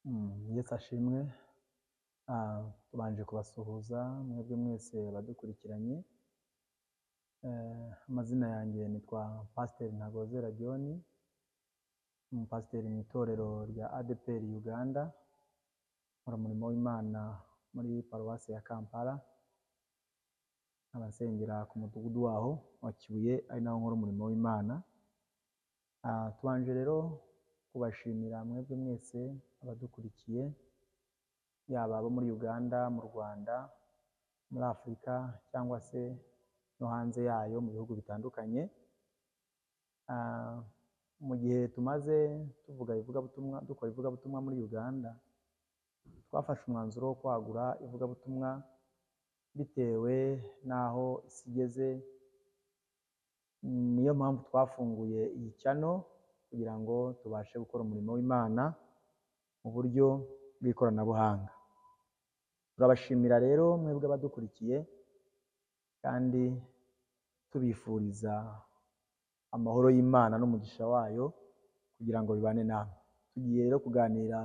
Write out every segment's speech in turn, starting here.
Yesu ashimwe. Tubanje kubasuhuza mwebwe mwese abadukurikiranye. Amazina yanjye nitwa Pasiteri Ntagozera John, umupasiteri mu itorero rya ADEPR Uganda, nkora umurimo w'Imana muri paruwasi ya Kampala, abasengera ku mudugudu waho wa Kibuye, ari naho nkora umurimo w'Imana. Tubanje rero kubashimira mwebwe mwese abadukurikiye, yaba abo muri Uganda, mu Rwanda, muri Afurika cyangwa se no hanze yayo mu bihugu bitandukanye. Mu gihe tumaze dukora ivugabutumwa muri Uganda, twafashe umwanzuro wo kwagura ivugabutumwa bitewe n'aho isi igeze. Niyo mpamvu twafunguye iyi channel kugira ngo tubashe gukora umurimo w'Imana mu buryo bw'ikoranabuhanga. Turabashimira rero mwebwe abadukurikiye kandi tubifuriza amahoro y'Imana n'umugisha wayo kugira ngo bibane namwe. Tugiye rero kuganira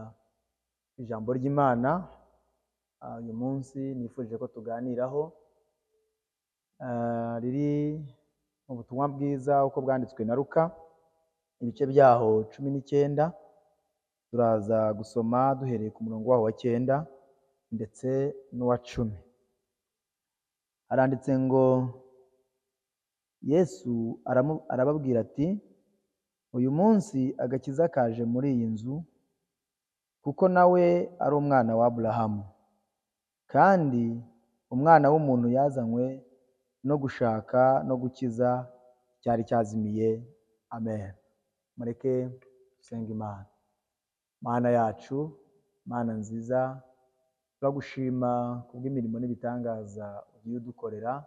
ijambo ry'Imana. Uyu munsi nifuje ko tuganiraho riri mu butumwa bwiza uko bwanditswe na Luka, ibice byaho 19. Turaza gusoma duhereye ku murongo waho wa 9 ndetse n'uwa 10. Haranditse ngo Yesu arababwira ati, uyu munsi agakiza kaje muri iyi nzu, kuko nawe ari umwana wa Aburahamu, kandi umwana w'umuntu yazanywe no gushaka no gukiza cyari cyazimiye. Amen. Mureke dusenge Imana. Mana yacu, Mana nziza, turagushima kubw'imirimo n'ibitangaza ugiye udukorera.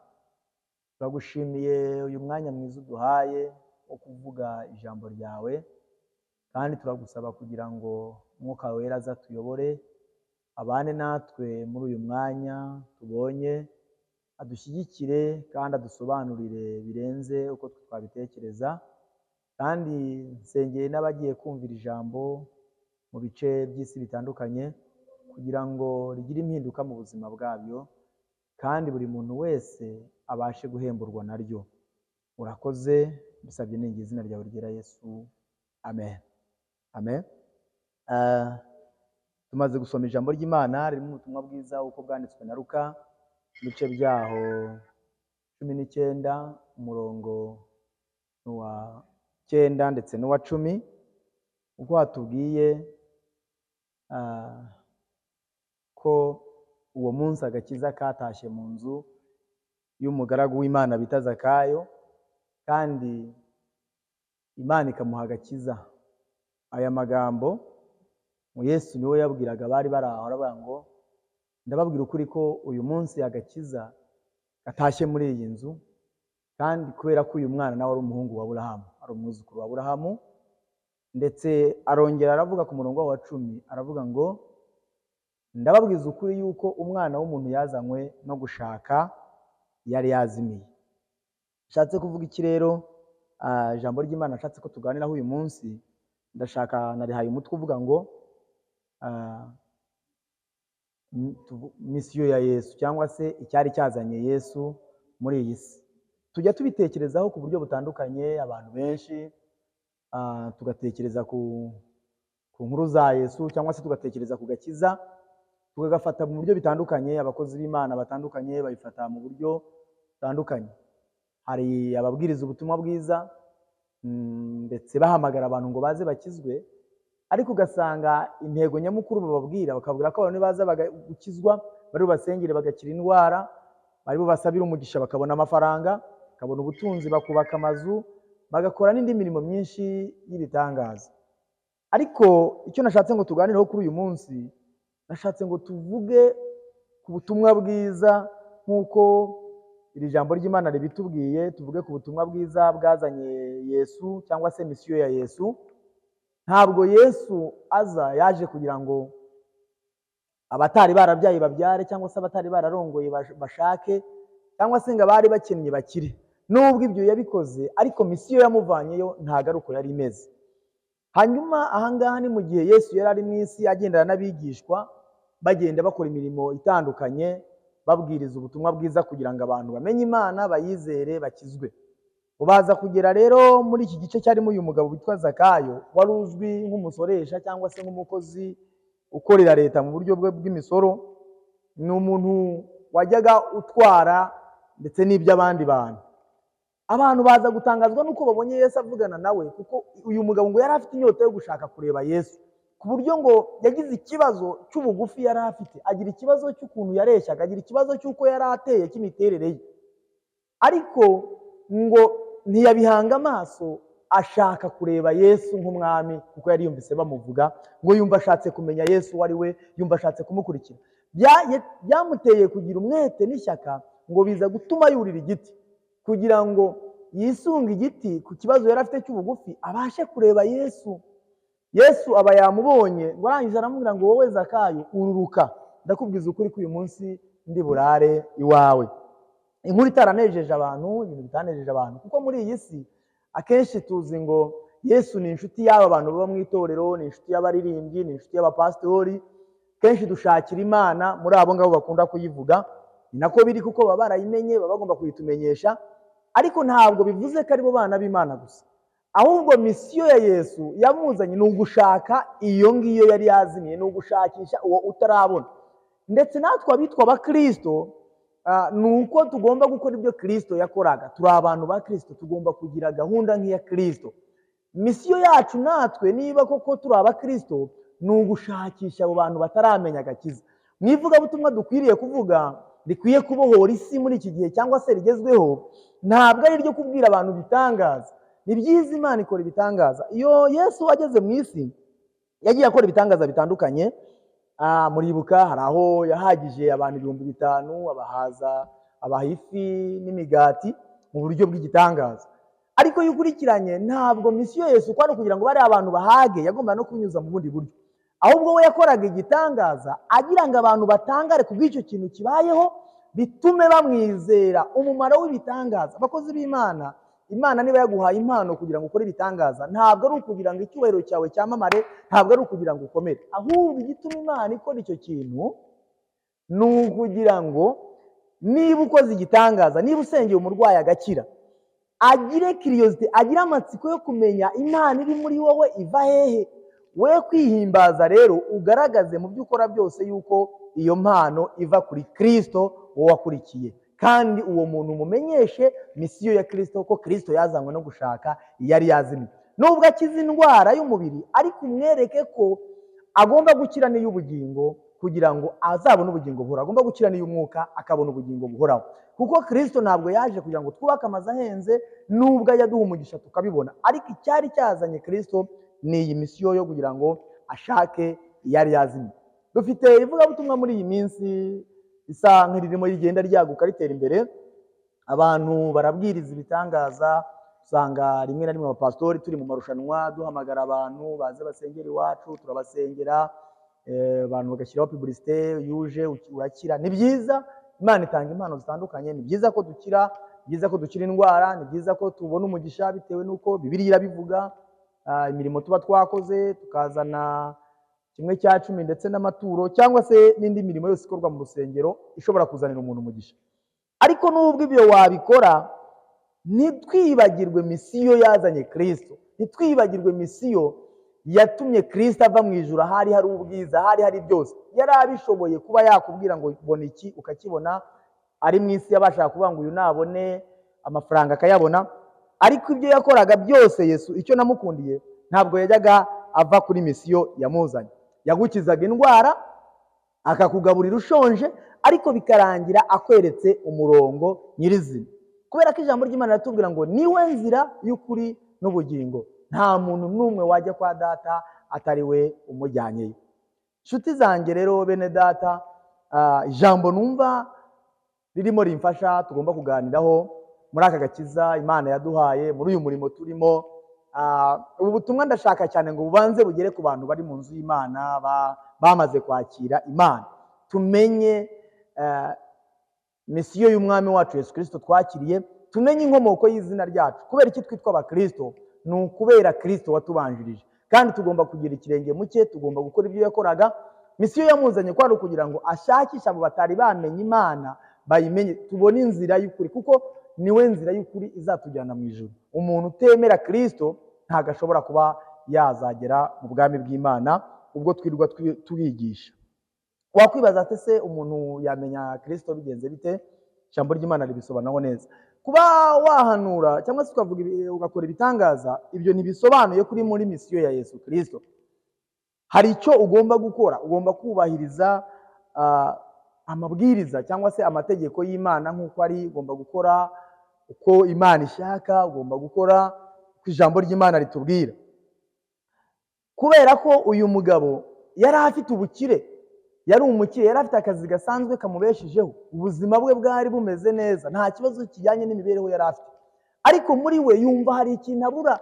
Turagushimiye uyu mwanya mwiza uduhaye wo kuvuga ijambo ryawe, kandi turagusaba kugira ngo Mwuka Wera aza tuyobore, abane natwe muri uyu mwanya tubonye, adushyigikire kandi adusobanurire birenze uko twabitekereza. Kandi nsengeye n'abagiye kumvira ijambo mu bice by'isi bitandukanye kugira ngo rigire impinduka mu buzima bwabyo, kandi buri muntu wese abashe guhemburwa naryo. Urakoze, bisabye n'ingi izina ryawe ryera Yesu. Amen. Amen. Tumaze gusoma ijambo ry'Imana ririmo ubutumwa bwiza uko bwanditswe na Luka, ibice byaho 19, umurongo wa 9 ndetse n'uwa 10, uko hatubwiye ko uwo munsi agakiza katashye mu nzu y'umugaragu w'Imana bita Zakayo, kandi Imana ikamuha agakiza. Aya magambo mu Yesu niwe yabwiraga bari baraho, aravuga ngo ndababwira ukuri ko uyu munsi agakiza katashye muri iyi nzu, kandi kubera ko uyu mwana nawe ari umuhungu wa Aburahamu, ari umwuzukuru wa Aburahamu. Ndetse arongera aravuga ku murongo wa 10, aravuga ngo ndababwiza ukuri yuko umwana w'umuntu yazanywe no gushaka yari yazimiye. Nshatse kuvuga iki rero? Ijambo ry'Imana nshatse ko tuganiraho uyu munsi, ndashaka narihaye umutwe uvuga ngo misiyo ya Yesu, cyangwa se icyari cyazanye Yesu muri iyi si. Tujya tubitekerezaho ku buryo butandukanye, abantu benshi tugatekereza ku nkuru za Yesu, cyangwa se tugatekereza ku gakiza, tugafata mu buryo bitandukanye. Abakozi b'Imana batandukanye babifata mu buryo butandukanye. Hari ababwiriza ubutumwa bwiza ndetse bahamagara abantu ngo baze bakizwe, ariko ugasanga intego nyamukuru bababwira bakabwira ko abantu baza gukizwa bari basengere bagakira indwara, bari basabira umugisha bakabona amafaranga, bakabona ubutunzi, bakubaka amazu, bagakora n'indi mirimo myinshi y'ibitangaza. Ariko icyo nashatse ngo tuganireho kuri uyu munsi, nashatse ngo tuvuge ku butumwa bwiza nk'uko iri jambo ry'Imana ribitubwiye. Tuvuge ku butumwa bwiza bwazanye Yesu, cyangwa se misiyo ya Yesu. Ntabwo Yesu aza yaje kugira ngo abatari barabyaye babyare, cyangwa se abatari bararongoye bashake, cyangwa se ngo abari bakennye bakire. Nubwo ibyo yabikoze, ariko misiyo yamuvanyeyo ntago ari uko yari imeze. Hanyuma ahangaha ni mu gihe Yesu yari ari mu isi agendana n'abigishwa, bagenda bakora imirimo itandukanye, babwiriza ubutumwa bwiza kugira ngo abantu bamenye Imana, bayizere, bakizwe. Baza kugera rero muri iki gice cyarimo uyu mugabo witwa Zakayo, wari uzwi nk'umusoresha cyangwa se nk'umukozi ukorera leta mu buryo bwe bw'imisoro. Ni umuntu wajyaga utwara ndetse n'iby'abandi bantu. Abantu baza gutangazwa nuko babonye Yesu avugana nawe, kuko uyu mugabo ngo yari afite inyota yo gushaka kureba Yesu, ku buryo ngo yagize ikibazo cy'ubugufi yari afite, agira ikibazo cy'ukuntu yareshyaga, agira ikibazo cy'uko yari ateye cy'imiterere ye. Ariko ngo ntiyabihanga amaso, ashaka kureba Yesu nk'umwami, kuko yari yumvise bamuvuga, ngo yumva ashatse kumenya Yesu uwo ari we, yumva ashatse kumukurikira. Byamuteye kugira umwete n'ishyaka, ngo biza gutuma yurira igiti kugira ngo yisunge igiti ku kibazo yari afite cy'ubugufi, abashe kureba Yesu. Yesu aba yamubonye, ngo arangije aramubwira ngo wowe Zakayo ururuka, ndakubwiza ukuri ko uyu munsi ndi burare iwawe. Inkuru itaranejeje abantu, ibintu bitanejeje abantu, kuko muri iyi si akenshi tuzi ngo Yesu ni inshuti y'aba bantu baba mu itorero, ni inshuti y'abaririmbyi, ni inshuti y'abapasitori. Kenshi dushakira Imana muri abo ngabo bakunda kuyivuga. Ni nako biri, kuko baba barayimenye, baba bagomba kuyitumenyesha. Ariko ntabwo bivuze ko ari bo bana b'Imana gusa, ahubwo misiyo ya Yesu yamuzanye ni ugushaka iyo ngiyo yari yazimiye, ni ugushakisha uwo utarabona. Ndetse natwe abitwa abakristo, ni uko tugomba gukora ibyo Kristo yakoraga. Turi abantu ba Kristo, tugomba kugira gahunda nk'iya Kristo. Misiyo yacu natwe niba koko turi abakristo, ni ugushakisha abo bantu bataramenya agakiza. Mu ivugabutumwa dukwiriye kuvuga, rikwiye kubohora isi muri iki gihe cyangwa se rigezweho, ntabwo ari iryo kubwira abantu bitangaza. Ni byiza, Imana ikora ibitangaza. Iyo Yesu ageze mu isi yagiye akora ibitangaza bitandukanye. Muribuka hari aho yahagije abantu 5,000, abahaza, abaha ifi n'imigati mu buryo bw'igitangaza. Ariko iyo ukurikiranye, ntabwo misiyo Yesu kwari kugira ngo bari abantu bahage, yagomba no kunyuza mu bundi buryo. Ahubwo we yakoraga igitangaza agira ngo abantu batangare ku bw'icyo kintu kibayeho, bitume bamwizera. Umumaro w'ibitangaza, abakozi b'Imana, Imana niba yaguhaye impano kugira ngo ukore ibitangaza, ntabwo ari ukugira ngo icyubahiro cyawe cyamamare, ntabwo ari ukugira ngo ukomere. Ahubwo igituma Imana ikora icyo kintu ni ukugira ngo niba ukoze igitangaza, niba usengeye umurwayi agakira, agire curiosity, agire amatsiko yo kumenya Imana iri muri wowe iva hehe. We kwihimbaza rero, ugaragaze mu byo ukora byose yuko iyo mpano iva kuri Kristo wowe wakurikiye, kandi uwo muntu umumenyeshe misiyo ya Kristo, ko Kristo yazanywe no gushaka yari yazimiye. Nubwo akiza indwara y'umubiri, ariko umwereke ko agomba gukira n'iy'ubugingo kugira ngo azabone ubugingo buhoraho. Agomba gukira n'iy'umwuka akabona ubugingo buhoraho, kuko Kristo ntabwo yaje kugira ngo twubake amazu ahenze, nubwo yaduha umugisha tukabibona. Ariko icyari cyazanye Kristo ni iyi misiyo yo kugira ngo ashake yari yazimiye. Dufite ivugabutumwa muri iyi minsi isa nk'iririmo rigenda ryaguka ritera imbere. Abantu barabwiriza ibitangaza, usanga rimwe na rimwe abapasitori turi mu marushanwa duhamagara abantu baze basengera iwacu, turabasengera, abantu bagashyiraho publicité, yuje urakira. Ni byiza, Imana itanga impano zitandukanye. Ni byiza ko dukira, ni byiza ko dukira indwara, ni byiza ko tubona umugisha bitewe n'uko Bibiliya irabivuga. Imirimo tuba twakoze, tukazana 1/10 ndetse n'amaturo, cyangwa se n'indi mirimo yose ikorwa mu rusengero ishobora kuzanira umuntu umugisha. Ariko nubwo ibyo wabikora, ntitwibagirwe misiyo yazanye Kristo, ntitwibagirwe misiyo yatumye Kristo ava mu ijuru. Hari hari ubwiza, hari hari byose. Yari abishoboye kuba yakubwira ngo ubona iki ukakibona. Ari mu isi yabashaka kuvuga ngo uyu nabone amafaranga akayabona. Ariko ibyo yakoraga byose, Yesu icyo namukundiye, ntabwo yajyaga ava kuri misiyo yamuzanye. Yagukizaga indwara, akakugaburira ushonje, ariko bikarangira akweretse umurongo nyirizina. Kubera ko ijambo ry'Imana riratubwira ngo niwe nzira y'ukuri n'ubugingo, nta muntu n'umwe wajya kwa data atari we umujyanyeyo. Nshuti zanjye rero, bene data, ijambo numva ririmo rimfasha tugomba kuganiraho muri aka gakiza Imana yaduhaye, muri uyu murimo turimo. Ubu butumwa ndashaka cyane ngo bubanze bugere ku bantu bari mu nzu y'Imana, bamaze kwakira Imana. Tumenye misiyo y'umwami wacu Yesu Kristo twakiriye, tumenye inkomoko y'izina ryacu. Kubera iki twitwa abakristo? Ni ukubera Kristo watubanjirije. kandi tugomba kugira ikirenge muke, tugomba gukora ibyo yakoraga. Misiyo yamuzanye kwari kugira ngo ashakishe abo batari bamenye Imana bayimenye, tubone inzira y'ukuri, kuko niwe nzira y'ukuri izatujyana mu ijuru. Umuntu utemera Kristo ntabwo ashobora kuba yazagera mu bwami bw'Imana ubwo twirirwa tubigisha. Wakwibaza ati se umuntu yamenya Kristo bigenze bite? Ijambo ry'Imana ribisobanuraho neza. Kuba wahanura cyangwa se ugakora ibitangaza, ibyo ntibisobanuye kuri muri misiyo ya Yesu Kristo. Hari icyo ugomba gukora, ugomba kubahiriza amabwiriza cyangwa se amategeko y'Imana nk'uko ari, ugomba gukora uko Imana ishaka, ugomba gukora uko ijambo ry'Imana ritubwira. Kubera ko uyu mugabo yari afite ubukire, yari umukire, yari afite akazi gasanzwe kamubeshejeho, ubuzima bwe bwari bumeze neza, nta kibazo kijyanye n'imibereho yari afite, ariko muri we yumva hari ikintu abura.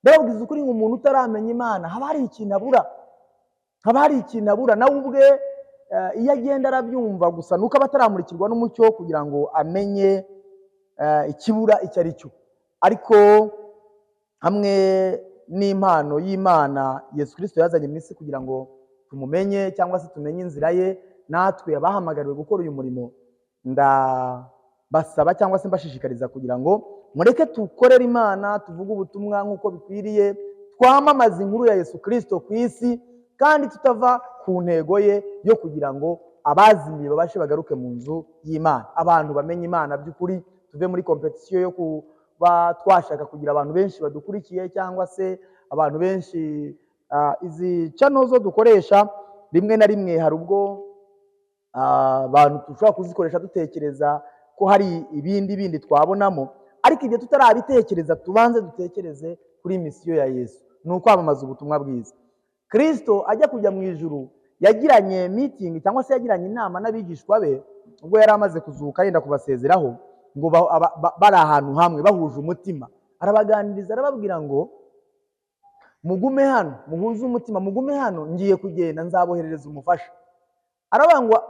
Ndababwiza ukuri, nk'umuntu utaramenya Imana haba hari ikintu abura, haba hari ikintu abura. Nawe ubwe iyo agenda arabyumva, gusa nuko aba ataramurikirwa n'umucyo kugira ngo amenye ikibura icyo ari cyo. Ariko hamwe n'impano y'Imana Yesu Kristo yazanye mu isi kugira ngo tumumenye cyangwa se tumenye inzira ye, natwe abahamagariwe gukora uyu murimo, ndabasaba cyangwa se mbashishikariza kugira ngo mureke tukorere Imana, tuvuge ubutumwa nk'uko bikwiriye, twamamaze inkuru ya Yesu Kristo ku isi, kandi tutava ku ntego ye yo kugira ngo abazimiye babashe bagaruke mu nzu y'Imana, abantu bamenye Imana by'ukuri, tuve muri kompetisiyo yo kuba twashaka kugira abantu benshi badukurikiye cyangwa se abantu benshi. Izi channel zo dukoresha rimwe na rimwe hari ubwo abantu dushobora kuzikoresha dutekereza ko hari ibindi twabonamo, ariko ibyo tutarabitekereza tubanze dutekereze kuri misiyo ya Yesu, ni ukwamamaza ubutumwa bwiza. Kristo ajya kujya mu ijuru yagiranye meeting cyangwa se yagiranye inama n'abigishwa be ubwo yari amaze kuzuka yenda kubasezeraho, ngo bari ahantu hamwe bahuje umutima, arabaganiriza arababwira ngo mugume hano, muhuze umutima, mugume hano, ngiye kugenda nzaboherereza umufasha. Arabangwa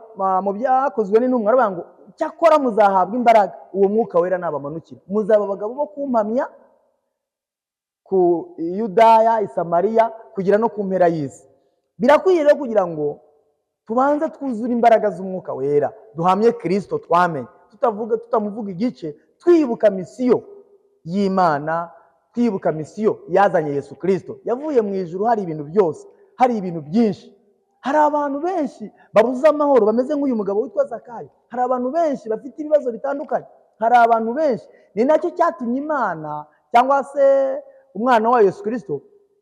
mu byakozwe n'intumwa, arabango cyakora muzahabwa imbaraga uwo mwuka wera nabamanukira, muzaba abagabo bo kumpamya ku Yudaya, Isamariya, kugira no ku mpera y'isi. Birakwiye rero kugira ngo tubanze twuzure imbaraga z'umwuka wera, duhamye Kristo twamenye, tutamuvuga igice, twibuka misiyo y'Imana, twibuka misiyo yazanye Yesu Kristo. Yavuye mu ijuru hari ibintu byose, hari ibintu byinshi. Hari abantu benshi babuze amahoro bameze nk'uyu mugabo witwa Zakayo, hari abantu benshi bafite ibibazo bitandukanye, hari abantu benshi. Ni nacyo cyatumye Imana cyangwa se umwana wa Yesu Kristo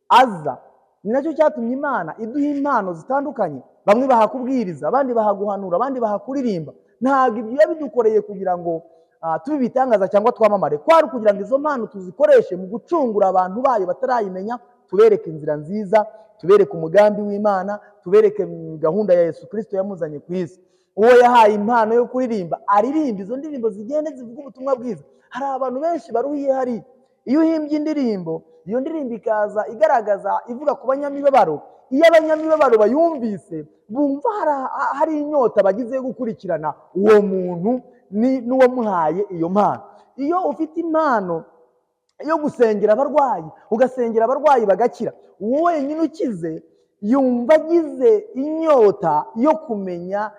aza, ni nacyo cyatumye Imana iduha impano zitandukanye, bamwe bahakubwiriza, abandi bahaguhanura, abandi bahakuririmba. Ntabwo ibyo yabidukoreye kugira ngo tubi bitangaza cyangwa twamamare, kwari kugira ngo izo mpano tuzikoreshe mu gucungura abantu bayo batarayimenya, tubereke inzira nziza, tubereke umugambi w'Imana, tubereke gahunda ya Yesu Kristo yamuzanye ku isi. Uwo yahaye impano yo kuririmba aririmba izo ndirimbo zigende zivuga ubutumwa bwiza. Hari abantu benshi baruhiye hari, iyo uhimbye indirimbo, iyo ndirimbo ikaza igaragaza ivuga ku banyamibabaro, iyo abanyamibabaro bayumvise bumva hari inyota bagize gukurikirana uwo muntu n'uwamuhaye iyo mpano. Iyo ufite impano yo gusengera abarwayi, ugasengera abarwayi bagakira, uwo wenyine ukize yumva agize inyota yo kumenya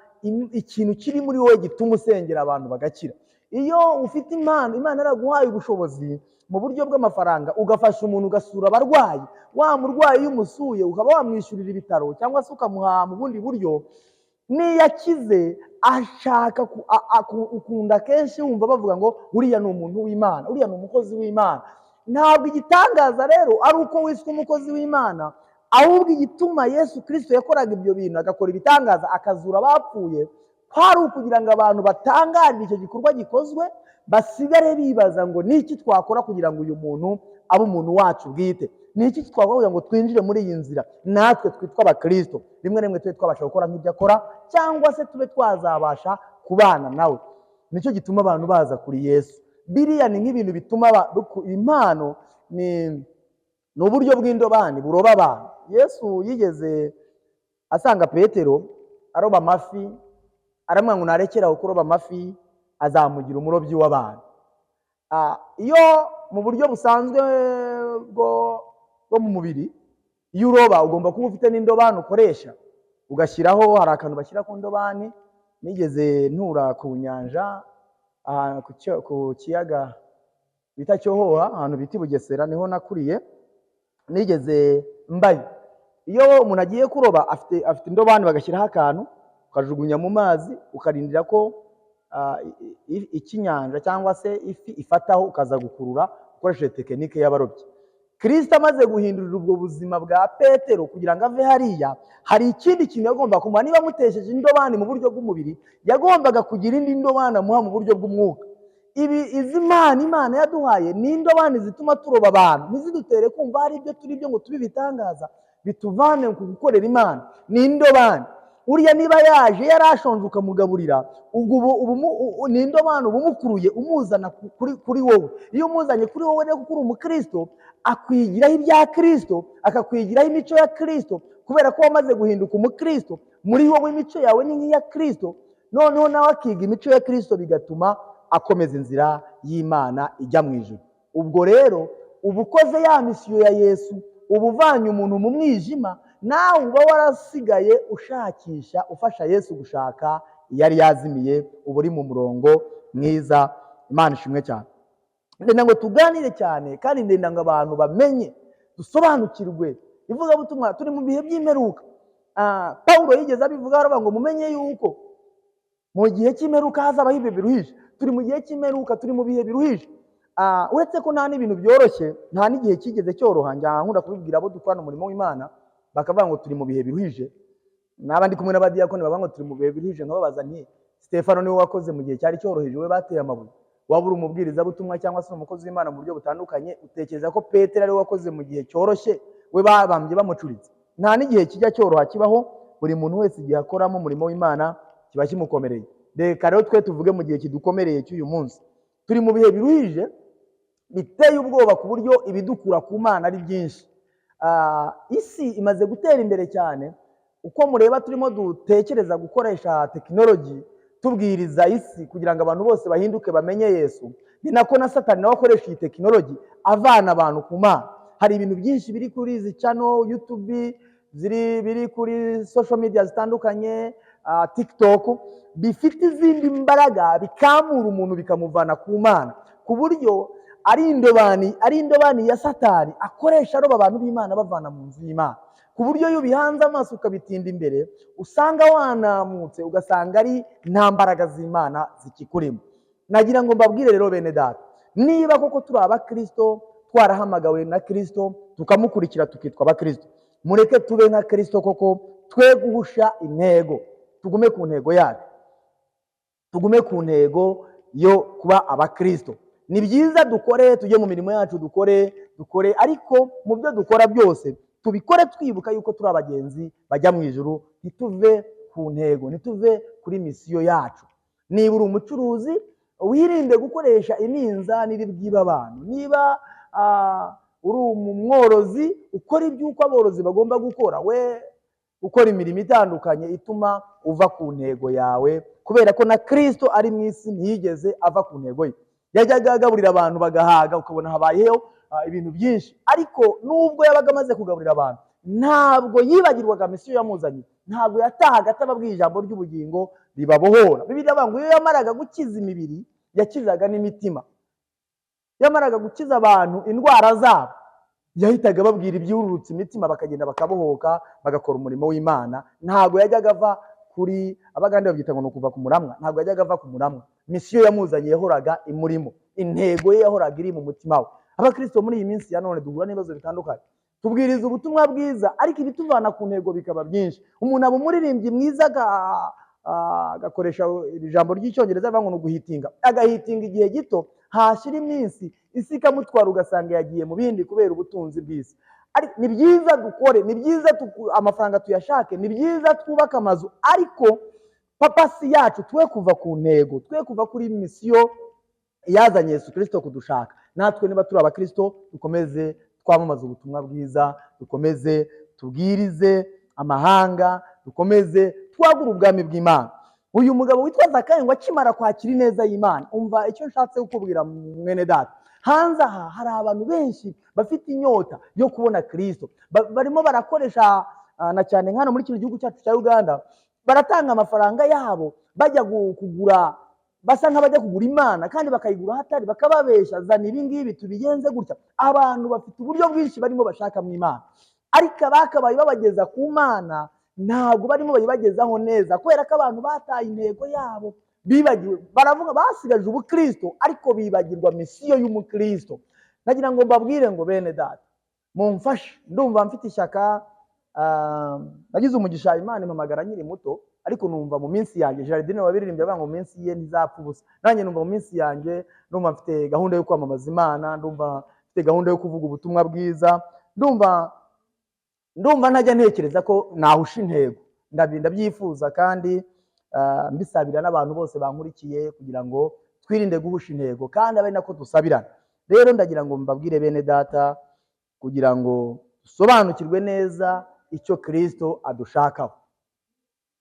ikintu kiri muri wowe gituma usengera abantu bagakira. Iyo ufite impano, Imana yaraguhaye ubushobozi mu buryo bw'amafaranga, ugafasha umuntu ugasura abarwayi, wa murwayi iyo umusuye ukaba wamwishyurira ibitaro cyangwa se ukamuha mu bundi buryo, niyo akize ashaka ukunda kenshi wumva bavuga ngo uriya ni umuntu w'Imana, uriya ni umukozi w'Imana. Ntabwo igitangaza rero ari uko wiswe umukozi w'Imana, ahubwo igituma Yesu Kristo yakoraga ibyo bintu, agakora ibitangaza, akazura abapfuye, kwari ukugira ngo abantu batangarire icyo gikorwa gikozwe, basigare bibaza ngo ni iki twakora kugira ngo uyu muntu abe umuntu wacu bwite, ni iki twakora kugira ngo twinjire muri iyi nzira natwe twitwa abakristo, rimwe na rimwe tube twabasha gukora nk'ibyo akora, cyangwa se tube twazabasha kubana nawe. Nicyo gituma abantu baza kuri Yesu. Biriya ni nk'ibintu bituma impano ni uburyo bw'indobani buroba abantu. Yesu yigeze asanga Petero aroba amafi, aramubwira ngo narekeraho kuroba amafi azamugira umurobyi w'abantu. Iyo mu buryo busanzwe bwo mu mubiri, iyo uroba ugomba kuba ufite n'indobani ukoresha ugashyiraho, hari akantu bashyira ku ndobani. Nigeze ntura ku nyanja ku kiyaga bita Cyohoha, ahantu bita Bugesera, niho nakuriye. Nigeze mbayo, iyo umuntu agiye kuroba afite indobani bagashyiraho akantu ukajugunya mu mazi, ukarindira ko ikinyanja cyangwa se ifi ifataho, ukaza gukurura ukoresheje tekinike y'abarobyi. Kristo amaze guhindurira ubwo buzima bwa Petero kugira ngo ave hariya, hari ikindi kintu yagomba kumuha. Niba amutesheje indobani mu buryo bw'umubiri, yagombaga kugira indi ndobani amuha mu buryo bw'umwuka. Izi Imana yaduhaye ni indobani zituma turoba abantu, ntizidutere kumva hari ibyo turi byo ngo tube ibitangaza bituvane ku gukorera Imana. Ni indobani. Uriya niba yaje yarashonje ukamugaburira, ni indobani uba umukuruye umuzana kuri wowe. Iyo umuzanye kuri wowe rero kuko uri umukristo, akwigiraho ibya Kristo, akakwigiraho imico ya Kristo, kubera ko wamaze guhinduka umukristo. Muri wowe imico yawe ni nk'iya Kristo, noneho nawe akiga imico ya Kristo, bigatuma akomeza inzira y'Imana ijya mu ijuru. Ubwo rero uba ukoze ya misiyo ya Yesu, uba uvanye umuntu mu mwijima, nawe uba warasigaye ushakisha, ufasha Yesu gushaka yari yazimiye. uba uri mu murongo mwiza. Imana ishimwe cyane. Ndenda ngo tuganire cyane, kandi ndenda ngo abantu bamenye, dusobanukirwe ivugabutumwa. Turi mu bihe by'imperuka. Pawulo yigeze abivuga, aravuga ngo mumenye yuko mu gihe cy'imperuka hazabaho ibihe biruhije. Turi mu gihe cy'imperuka, turi mu bihe biruhije. Uretse ko nta n'ibintu byoroshye, nta n'igihe kigeze cyoroha. Nkunda kubibwira abo dukorana umurimo w'Imana, bakavuga ngo turi mu bihe biruhije. N'abandi kumwe n'abadiyakoni bavuga ngo turi mu bihe biruhije. Nkababaza nti Stefano niwe wakoze mu gihe cyari cyoroheje, we bateye amabuye? Waba uri umubwirizabutumwa cyangwa se umukozi w'Imana mu buryo butandukanye, utekereza ko Petero ariwe wakoze mu gihe cyoroshye, we babambye bamucuritse? Nta n'igihe kijya cyoroha kibaho. Buri muntu wese igihe akoramo umurimo w'Imana kiba kimukomereye. Reka rero twe tuvuge mu gihe kidukomereye cy'uyu munsi. Turi mu bihe biruhije biteye ubwoba, ku buryo ibidukura ku Mana ari byinshi. Isi imaze gutera imbere cyane. Uko mureba turimo dutekereza gukoresha tekinoloji tubwiriza isi kugira ngo abantu bose bahinduke bamenye Yesu, ni nako na Satani nawe akoresha iyi tekinoloji avana abantu ku Mana. Hari ibintu byinshi biri kuri izi channel YouTube, biri kuri social media zitandukanye, TikTok, bifite izindi mbaraga bikamura umuntu bikamuvana ku Mana, ku buryo ari indobani ya Satani akoresha aroba abantu b'Imana bavana mu nzu y'Imana, ku buryo iyo ubihanze amaso ukabitinda imbere, usanga wanamutse, ugasanga ari nta mbaraga z'Imana zikikurimo. Nagira ngo mbabwire rero bene data, niba koko turi abakristo, twarahamagawe na Kristo, tukamukurikira tukitwa abakristo, mureke tube nka Kristo koko, twe guhusha intego, tugume ku ntego yacu, tugume ku ntego yo kuba abakristo. Ni byiza dukore, tujye mu mirimo yacu dukore, ariko mu byo dukora byose tubikore twibuka yuko turi abagenzi bajya mu ijuru. Ntituve ku ntego, ntituve kuri misiyo yacu. Niba uri umucuruzi, wirinde gukoresha iminzani iri bwiba abantu. Niba uri umworozi, ukora iby'uko aborozi bagomba gukora. We ukora imirimo itandukanye ituma uva ku ntego yawe, kubera ko na Kristo ari mu isi ntiyigeze ava ku ntego ye. Yajyaga agaburira abantu bagahaga, ukabona habayeho ibintu byinshi, ariko nubwo yabaga amaze kugaburira abantu, ntabwo yibagirwaga misiyo yamuzanye. Ntabwo yatahaga atababwiye ijambo ry'ubugingo ribabohora. Bibiliya ivuga ngo iyo yamaraga gukiza imibiri, yakizaga n'imitima. Yamaraga gukiza abantu indwara zabo, yahitaga ababwira ibyururutse imitima, bakagenda bakabohoka, bagakora umurimo w'Imana. Ntabwo yajyaga ava kuri, abagande babyita ngo ni ukuva ku muramwa. Ntabwo yajyaga ava ku muramwa. Misiyo yamuzanye yahoraga imurimo, intego ye yahoraga iri mu mutima we. Abakristo muri iyi minsi ya none duhura n'ibibazo bitandukanye. Tubwiriza ubutumwa bwiza, ariko ibituvana ku ntego bikaba byinshi. Umuntu aba umuririmbyi mwiza, agakoresha ijambo ry'icyongereza bavuga ngo ni uguhitinga, agahitinga igihe gito, hashira iminsi isi ikamutwara, ugasanga yagiye mu bindi kubera ubutunzi bw'isi. Ni byiza dukore, ni byiza amafaranga tuyashake, ni byiza twubake amazu, ariko papasi yacu twe kuva ku ntego, twe kuva kuri misiyo yazanye Yesu Kristo kudushaka. Natwe niba turi abakristo, dukomeze twamamaza ubutumwa bwiza, dukomeze tubwirize amahanga, dukomeze twagura ubwami bw'Imana. Uyu mugabo witwa Zakayo ngo akimara kwakira ineza y'Imana, umva icyo nshatse kukubwira mwene data, hanze aha hari abantu benshi bafite inyota yo kubona Kristo, barimo barakoresha na cyane nkano muri kino gihugu cyacu cya Uganda, baratanga amafaranga yabo bajya kugura, basa nk'abajya kugura Imana kandi bakayigura hatari, bakababesha, zana ibi ngibi tubigenze gutya. Abantu bafite uburyo bwinshi barimo bashaka mu Imana, ariko abakabaye babageza ku Mana ntabwo barimo bayibagezaho neza, kubera ko abantu bataye intego yabo, bibagiwe, baravuga basigaje ubukristo ariko bibagirwa misiyo y'umukristo. Nagira ngo mbabwire ngo bene data, mumfashe, ndumva mfite ishyaka. Nagize umugisha Imana impamagara nkiri muto, ariko numva mu minsi yanjye, Jardine wabiririmbye avuga ngo mu minsi ye ntizapfa ubusa. Nanjye numva mu minsi yanjye ndumva mfite gahunda yo kwamamaza Imana, ndumva mfite gahunda yo kuvuga ubutumwa bwiza, ndumva ntajya ntekereza ko nahusha intego. Ndabyifuza kandi mbisabira n'abantu bose bankurikiye kugira ngo twirinde guhusha intego, kandi abe nako dusabirana. Rero ndagira ngo mbabwire bene data, kugira ngo dusobanukirwe neza icyo Kristo adushakaho,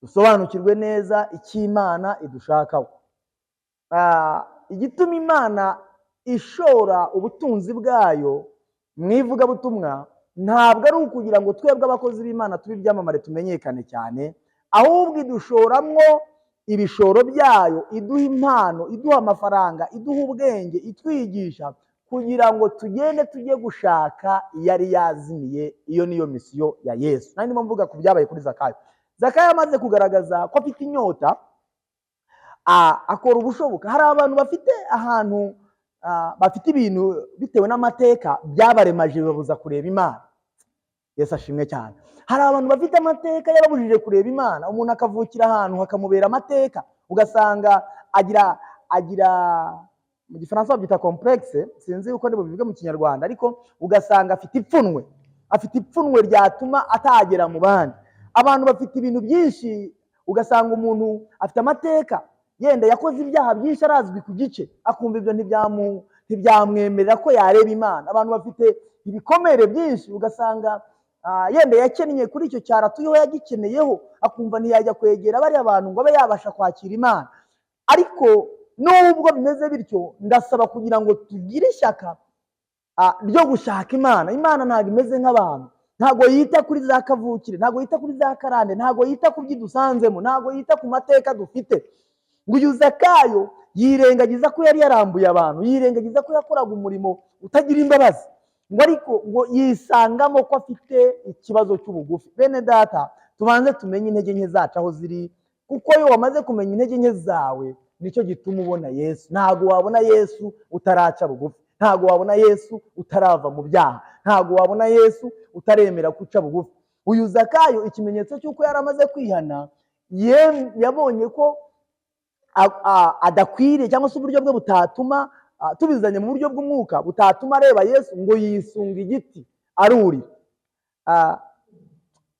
dusobanukirwe neza icyo Imana idushakaho. Igituma Imana ishora ubutunzi bwayo mu ivugabutumwa ntabwo ari ukugira ngo twebwe abakozi b'Imana tube ibyamamare tumenyekane cyane, ahubwo idushoramwo ibishoro byayo, iduha impano, iduha amafaranga, iduha ubwenge, itwigisha kugira ngo tugende tujye gushaka yari yazimiye. Iyo niyo misiyo ya Yesu. Nari ndimo mvuga ku byabaye kuri Zakayo. Zakayo amaze kugaragaza ko afite inyota, akora ubushoboka. Hari abantu bafite ahantu bafite ibintu bitewe n'amateka byabaremaje bibabuza kureba Imana. Yesu ashimwe cyane. Hari abantu bafite amateka yababujije kureba Imana. Umuntu akavukira ahantu hakamubera amateka, ugasanga agira mu Gifaransa babyita complexe, sinzi uko bivuga mu Kinyarwanda, ariko ugasanga afite ipfunwe ryatuma atagera mu bandi. Abantu bafite ibintu byinshi, ugasanga umuntu afite amateka, yenda yakoze ibyaha byinshi, arazwi ku gice, akumva ibyo ntibyamwemerera ko yareba Imana. Abantu bafite ibikomere byinshi, ugasanga yenda yakennye kuri icyo cyaro atuyeho, yagikeneyeho, akumva ntiyajya kwegera bariya bantu ngo abe yabasha kwakira Imana. Ariko nubwo bimeze bityo, ndasaba kugira ngo tugire ishyaka ryo gushaka Imana. Imana ntabwo imeze nk'abantu, ntabwo yita kuri za kavukire, ntabwo yita kuri za karande, ntabwo yita ku byidusanzemo, ntabwo yita ku mateka dufite. Ngo uyu Zakayo yirengagiza ko yari yarambuye abantu, yirengagiza ko yakoraga umurimo utagira imbabazi, ngo ariko ngo yisangamo ko afite ikibazo cy'ubugufi. Bene data, tubanze tumenye intege nke zacu aho ziri, kuko iyo wamaze kumenya intege nke zawe nicyo gituma ubona Yesu. Ntabwo wabona Yesu utaraca bugufi, ntabwo wabona Yesu utarava mu byaha, ntabwo wabona Yesu utaremera guca bugufi. Uyu Zakayo, ikimenyetso cy'uko yari amaze kwihana, yabonye ko adakwiriye, cyangwa se uburyo bwe butatuma, tubizanye mu buryo bw'umwuka, butatuma areba Yesu, ngo yisunga igiti arurira.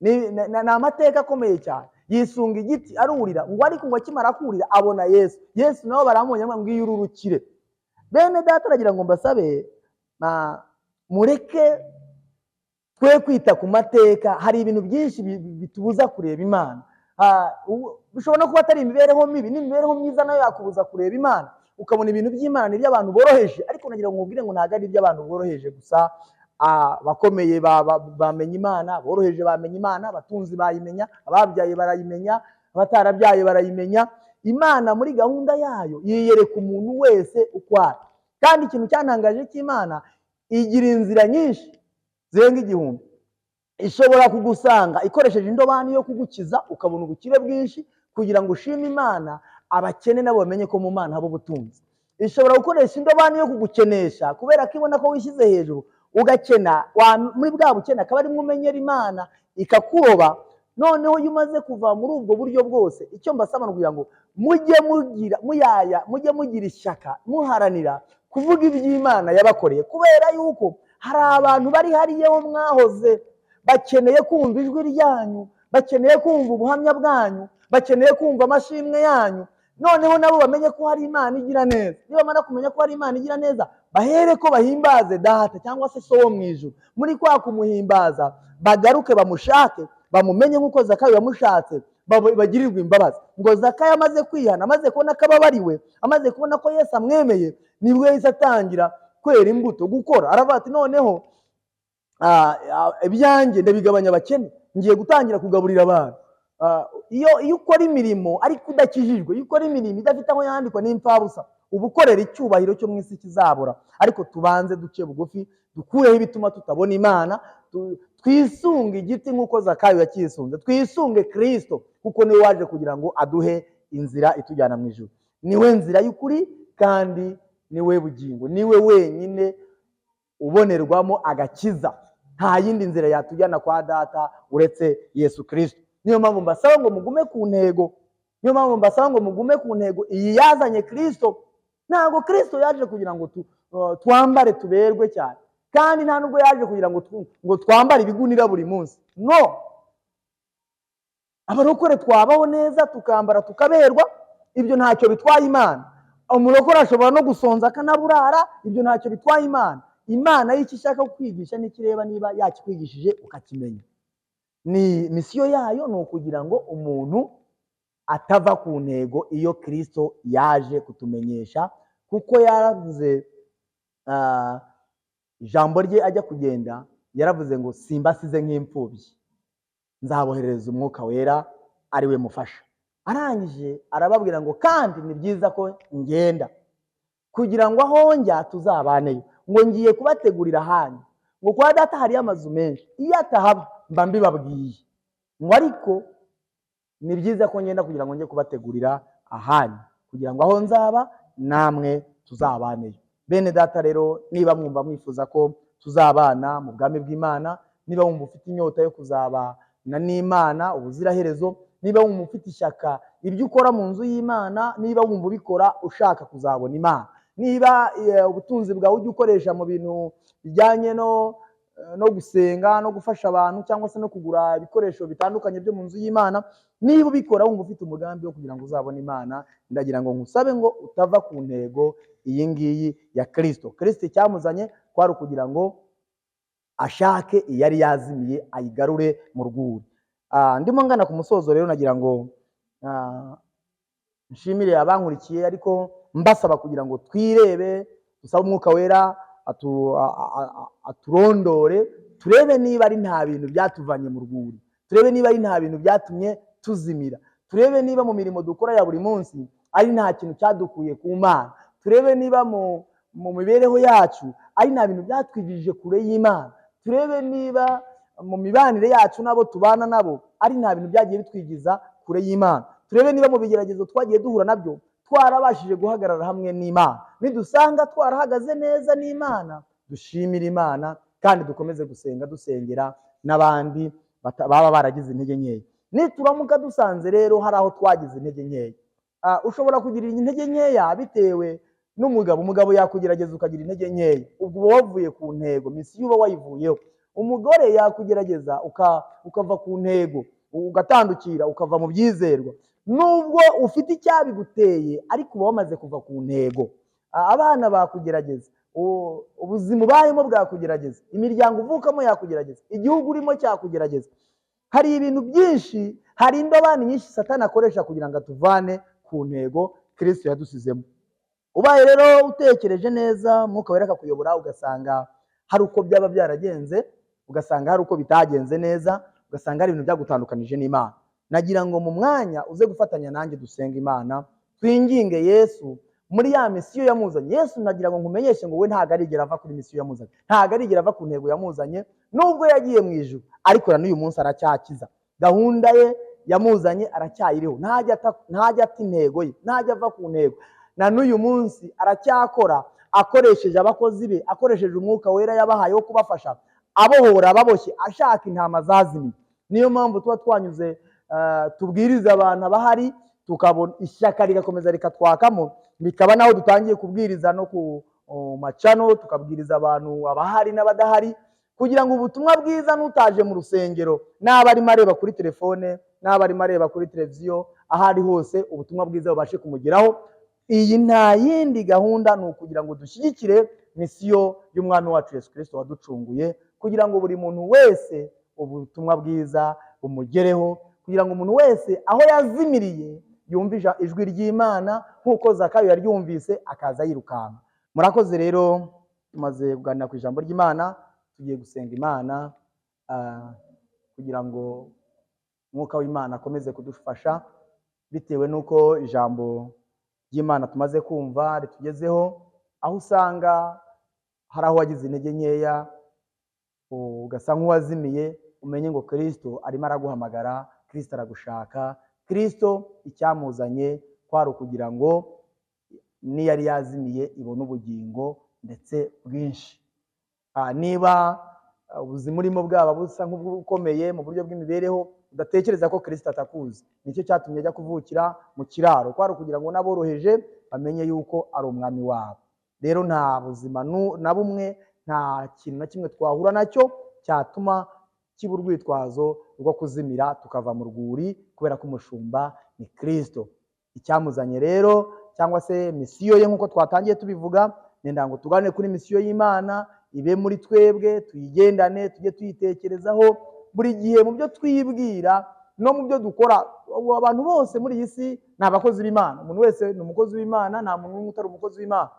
Ni amateka akomeye cyane. Yisunga igiti arurira, ngo ariko ngo akimara kurira abona Yesu. Yesu nawe baramubonye ngo yururukire. Bene data, nagira ngo mbasabe, mureke twe kwita ku mateka. Hari ibintu byinshi bitubuza kureba Imana. Bishobora no kuba atari imibereho mibi, n'imibereho myiza nayo yakubuza kureba Imana. Ukabona ibintu by'Imana ni iby'abantu boroheje, ariko nagira ngo nkubwire ngo ntabwo ari iby'abantu boroheje gusa. Bakomeye bamenya Imana, boroheje bamenya Imana, abatunzi bayimenya, ababyaye barayimenya, abatarabyaye barayimenya. Imana muri gahunda yayo yiyereka umuntu wese ukwayo. Kandi ikintu cyantangaje cy'Imana, igira inzira nyinshi zirenga 1000. Ishobora kugusanga ikoresheje indobani yo kugukiza, ukabona ubukire bwinshi kugira ngo ushime Imana, abakene nabo bamenye ko mu Mana haba ubutunzi. Ishobora gukoresha indobani yo kugukenesha, kubera ko ibona ko wishyize hejuru, ugakena, muri bwa bukene akaba ari umenyera Imana ikakuroba. Noneho iyo umaze kuva muri ubwo buryo bwose, icyo mbasaba kugira ngo mujye mugira ishyaka, muharanira kuvuga iby'Imana yabakoreye, kubera yuko hari abantu bari hariyeho mwahoze, bakeneye kumva ijwi ryanyu, bakeneye kumva ubuhamya bwanyu, bakeneye kumva amashimwe yanyu. Noneho nabo bamenye ko hari Imana igira neza. Nibamara kumenya ko hari Imana igira neza, bahere ko bahimbaze Data cyangwa se So wo mu ijuru. Muri kwa kumuhimbaza, bagaruke bamushake, bamumenye nk'uko Zakayo yamushatse, bagirirwe imbabazi. Ngo Zakayo amaze kwihana, amaze kubona ko ababariwe, amaze kubona ko Yesu amwemeye, nibwo yahise atangira kwera imbuto, gukora. Aravuga ati noneho ibyanjye ndabigabanya abakene, ngiye gutangira kugaburira abantu. Iyo ukora imirimo ariko udakijijwe, iyo ukora imirimo idafite aho yandikwa n'imfabusa, uba ukorera icyubahiro cyo mu isi kizabura. Ariko tubanze duce bugufi, dukureho ibituma tutabona Imana, twisunge igiti nk'uko Zakayo yakisunze, twisunge Kristo kuko niwe waje kugira ngo aduhe inzira itujyana mu ijuru. Niwe nzira y'ukuri kandi niwe bugingo, niwe wenyine ubonerwamo agakiza. Nta yindi nzira yatujyana kwa Data uretse Yesu Kristo. Niyo mpamvu mbasaba ngo mugume ku ntego, niyo mpamvu mbasaba ngo mugume ku ntego iyi yazanye Kristo. Ntabwo Kristo yaje kugira ngo twambare tuberwe cyane, kandi nta nubwo yaje kugira ngo twambare ibigunira buri munsi. No, abarokore twabaho neza tukambara tukaberwa, ibyo ntacyo bitwaye Imana. Umurokore ashobora no gusonza akanaburara, ibyo ntacyo bitwaye Imana. Imana y'icyo ishaka kukwigisha n'ikireba niba yakikwigishije ukakimenya. Ni misiyo yayo ni ukugira ngo umuntu atava ku ntego iyo Kristo yaje kutumenyesha, kuko yaravuze ijambo rye ajya kugenda, yaravuze ngo simbasize nk'imfubyi, nzaboherereza umwuka wera ari we mufasha. Arangije arababwira ngo kandi ni byiza ko ngenda kugira ngo aho njya tuzabaneyo, ngo ngiye kubategurira ahanyu, ngo kwa Data hariyo amazu menshi, iyo atahaba mba mbibabwiye, ngo ariko ni byiza ko ngenda kugira ngo njye kubategurira ahanyu, kugira ngo aho nzaba namwe tuzabaneyo. Bene Data rero, niba mwumva mwifuza ko tuzabana mu bwami bw'Imana, niba wumva ufite inyota yo kuzabana n'Imana ubuziraherezo, niba wumva ufite ishyaka ibyo ukora mu nzu y'Imana, niba wumva ubikora ushaka kuzabona Imana, niba ubutunzi bwawe ujya ukoresha mu bintu bijyanye no gusenga no gufasha abantu, cyangwa se no kugura ibikoresho bitandukanye byo mu nzu y'Imana, niba ubikora wumva ufite umugambi wo kugira ngo uzabone Imana, ndagira ngo nkusabe ngo utava ku ntego iyi ngiyi ya Kristo. Kristo cyamuzanye kwari ukugira ngo ashake iyari yazimiye ayigarure mu rwuri. Ndimo ngana ku musozo rero, nagira ngo nshimire abankurikiye, ariko mbasaba kugira ngo twirebe, dusabe umwuka wera aturondore, turebe niba ari nta bintu byatuvanye mu rwuri, turebe niba ari nta bintu byatumye tuzimira, turebe niba mu mirimo dukora ya buri munsi ari nta kintu cyadukuye ku Mana, turebe niba mu mibereho yacu ari nta bintu byatwigije kure y'Imana, turebe niba mu mibanire yacu nabo tubana nabo ari nta bintu byagiye bitwigiza kure y'Imana, turebe niba mu bigeragezo twagiye duhura nabyo twarabashije guhagarara hamwe n'Imana. Nidusanga twarahagaze neza n'Imana, dushimire Imana kandi dukomeze gusenga dusengera n'abandi baba baragize intege nkeya. Nituramuka dusanze rero hari aho twagize intege nkeya, ushobora kugira intege nkeya bitewe n'umugabo. Umugabo yakugerageza ukagira intege nkeya, ubwo wavuye ku ntego, misiyo uba wayivuyeho. Umugore yakugerageza ukava ku ntego, ugatandukira ukava mu byizerwa, nubwo ufite icyabiguteye ariko uba wamaze kuva ku ntego. Abana bakugerageza, ubuzima ubayemo bwakugerageza, imiryango uvukamo yakugerageza, igihugu urimo cyakugerageza. Hari ibintu byinshi, hari indobani nyinshi Satani akoresha kugira ngo atuvane ku ntego Kristo yadusizemo. Ubaye rero utekereje neza, Mwuka Wera akakuyobora, ugasanga hari uko byaba byaragenze, ugasanga hari uko bitagenze neza, ugasanga hari ibintu byagutandukanije n'Imana, nagira ngo mu mwanya uze gufatanya nanjye dusenga Imana, twinginge Yesu muri ya misiyo yamuzanye. Yesu nagira ngo nkumenyeshe ngo we ntago arigera ava kuri misiyo yamuzanye, ntago arigera ava ku ntego yamuzanye, nubwo yagiye mu ijuru, ariko na n'uyu munsi aracyakiza. Gahunda ye yamuzanye aracyayiriho, ntajya ata intego ye, ntajya ava ku ntego. Na n'uyu munsi aracyakora, akoresheje abakozi be, akoresheje umwuka wera yabahaye wo kubafasha, abohora ababoshye, ashaka intama zazimiye. Niyo mpamvu tuba twanyuze tubwiriza abantu abahari, tukabona ishyaka rigakomeza rikatwakamo, bikaba naho dutangiye kubwiriza no ku macano, tukabwiriza abantu abahari n'abadahari, kugira ngo ubutumwa bwiza n'utaje mu rusengero, n'aba arimo areba kuri telefone, n'aba arimo areba kuri televiziyo, ahari hose ubutumwa bwiza bubashe kumugeraho. Iyi nta yindi gahunda, ni ukugira ngo dushyigikire misiyo y'umwami wacu Yesu Kristo waducunguye, kugira ngo buri muntu wese ubutumwa bwiza bumugereho, kugira ngo umuntu wese aho yazimiriye yumve ijwi ry'Imana nk'uko Zakayo yaryumvise akaza yirukanka. Murakoze rero, tumaze kuganira ku ijambo ry'Imana, tugiye gusenga Imana kugira ngo umwuka w'Imana akomeze kudufasha, bitewe n'uko ijambo ry'Imana tumaze kumva ritugezeho, aho usanga hari aho wagize intege nkeya ugasa nk'uwazimiye, umenye ngo Kristo arimo araguhamagara, Kristo aragushaka. Kristo icyamuzanye kwari ukugira ngo niyari yazimiye ibone ubugingo ndetse bwinshi. Niba ubuzima urimo bwaba busa nk'ubukomeye mu buryo bw'imibereho, udatekereza ko Kristo atakuzi, nicyo cyatumye ajya kuvukira mu kiraro, kwari ukugira ngo n'aboroheje bamenye yuko ari umwami wabo. Rero nta buzima na bumwe, nta kintu na kimwe twahura nacyo cyatuma kiba urwitwazo rwo kuzimira tukava mu rwuri, kubera ko umushumba ni Kristo. Icyamuzanye rero cyangwa se misiyo ye nk'uko twatangiye tubivuga, nenda ngo tuganire kuri misiyo y'Imana, ibe muri twebwe, tuyigendane, tujye tuyitekerezaho buri gihe mu byo twibwira no mu byo dukora. Abantu bose muri iyi si ni abakozi b'Imana, umuntu wese ni umukozi w'Imana, nta muntu n'umwe utari umukozi w'Imana.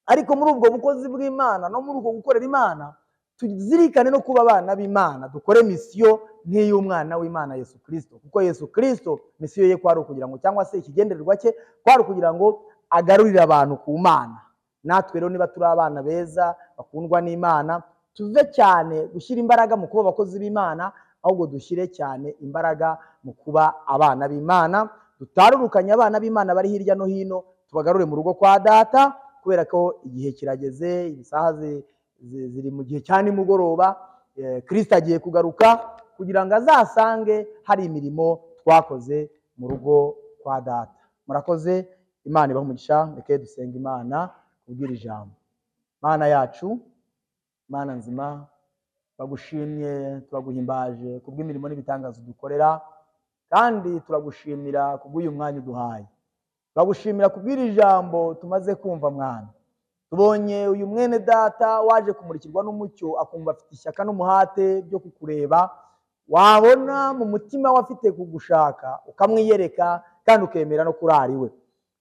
Ariko muri ubwo bukozi bw'Imana no muri ubwo gukorera Imana, tuzirikane no kuba abana b'Imana, dukore misiyo nk'iy'umwana w'Imana Yesu Kristo, kuko Yesu Kristo misiyo ye kwari ukugira ngo, cyangwa se ikigendererwa cye kwari ukugira ngo agarurire abantu ku Mana. Natwe rero niba turi abana beza bakundwa n'Imana, tuve cyane gushyira imbaraga mu kuba abakozi b'Imana, ahubwo dushyire cyane imbaraga mu kuba abana b'Imana. Dutarurukanye abana b'Imana bari hirya no hino, tubagarure mu rugo kwa Data, kubera ko igihe kirageze, ibisaha ziri mu gihe cya nimugoroba. Kristo agiye kugaruka kugira ngo azasange hari imirimo twakoze mu rugo kwa Data. Murakoze, Imana ibahe umugisha. Reka dusenga Imana kubwira ijambo. Mana yacu, Mana nzima, turagushimye, turaguhimbaje kubw'imirimo n'ibitangazo dukorera, kandi turagushimira kubw'uyu mwanya uduhaye. Turagushimira kubwira ijambo tumaze kumva Mwana. Tubonye uyu mwene Data waje kumurikirwa n'umucyo, akumva afite ishyaka n'umuhate byo kukureba, wabona mu mutima we afite kugushaka, ukamwiyereka kandi ukemera no kuri ari we.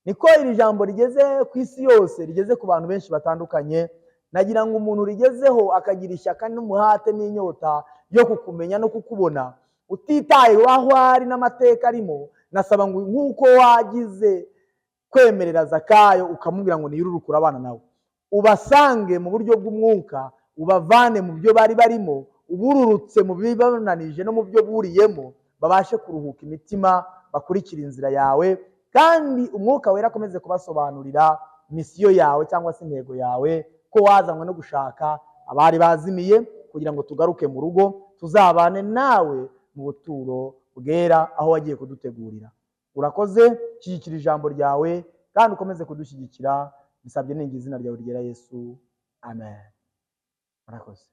Niko iri jambo rigeze ku isi yose, rigeze ku bantu benshi batandukanye. Nagira ngo umuntu rigezeho akagira ishyaka n'umuhate n'inyota yo kukumenya no kukubona, utitaye aho ari n'amateka arimo. Nasaba ngo nk'uko wagize kwemerera Zakayo ukamubwira ngo niyururukure abana nawe, ubasange mu buryo bw'umwuka, ubavane mu byo bari barimo, ubururutse mu bibananije no mu byo buriyemo, babashe kuruhuka imitima, bakurikira inzira yawe, kandi umwuka wera akomeze kubasobanurira misiyo yawe cyangwa se intego yawe, ko wazanywe no gushaka abari bazimiye, kugira ngo tugaruke mu rugo, tuzabane nawe mu buturo bwera aho wagiye kudutegurira. Urakoze, shyigikira ijambo ryawe kandi ukomeze kudushyigikira. Bisabye n'ingi izina ryawe ryera Yesu, amen. Urakoze.